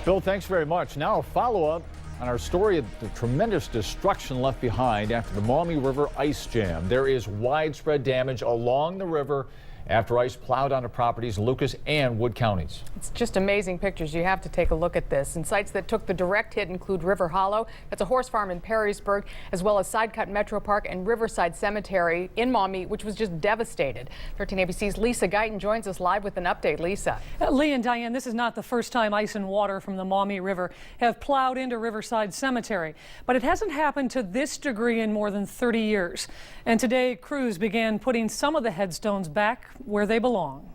Bill, thanks very much. Now a follow-up on our story of the tremendous destruction left behind after the Maumee River ice jam. There is widespread damage along the river after ice plowed onto properties in Lucas and Wood counties. It's just amazing pictures. You have to take a look at this. And sites that took the direct hit include River Hollow, that's a horse farm in Perrysburg, as well as Sidecut Metro Park and Riverside Cemetery in Maumee, which was just devastated. 13 ABC's Lisa Guyton joins us live with an update. Lisa. Lee and Diane, this is not the first time ice and water from the Maumee River have plowed into Riverside Cemetery, but it hasn't happened to this degree in more than 30 years. And today, crews began putting some of the headstones back where they belong.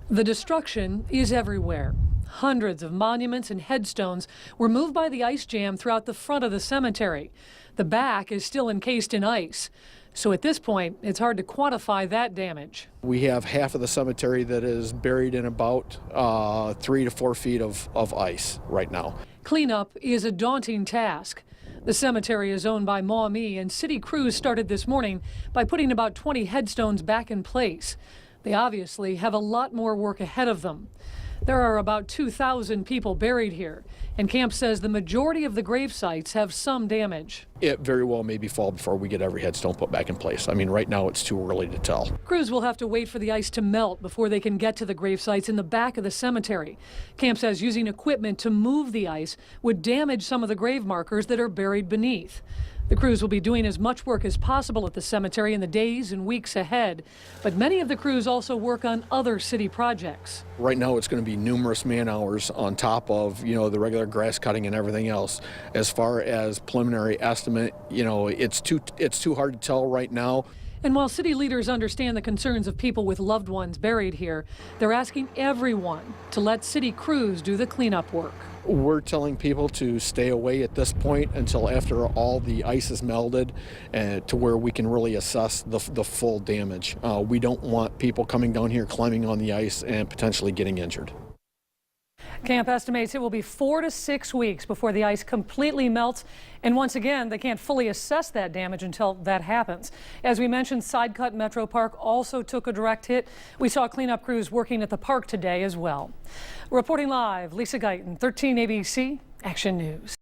The destruction is everywhere. Hundreds of monuments and headstones were moved by the ice jam throughout the front of the cemetery. The back is still encased in ice. So at this point, it's hard to quantify that damage. We have half of the cemetery that is buried in about 3 to 4 feet of ice right now. Cleanup is a daunting task. The cemetery is owned by Maumee, and city crews started this morning by putting about 20 headstones back in place. They obviously have a lot more work ahead of them. There are about 2,000 people buried here, and camp says the majority of the grave sites have some damage. It very well maybe fall before we get every headstone put back in place. I mean, right now it's too early to tell. Crews will have to wait for the ice to melt before they can get to the grave sites in the back of the cemetery. Camp says using equipment to move the ice would damage some of the grave markers that are buried beneath. The crews will be doing as much work as possible at the cemetery in the days and weeks ahead, but many of the crews also work on other city projects. Right now it's going to be numerous man hours on top of, the regular grass cutting and everything else. As far as preliminary estimate, it's too hard to tell right now. And while city leaders understand the concerns of people with loved ones buried here, they're asking everyone to let city crews do the cleanup work. We're telling people to stay away at this point until after all the ice is melted to where we can really assess the full damage. We don't want people coming down here, climbing on the ice and potentially getting injured. Camp estimates it will be 4 to 6 weeks before the ice completely melts. And once again, they can't fully assess that damage until that happens. As we mentioned, Sidecut Metro Park also took a direct hit. We saw cleanup crews working at the park today as well. Reporting live, Lisa Guyton, 13 ABC Action News.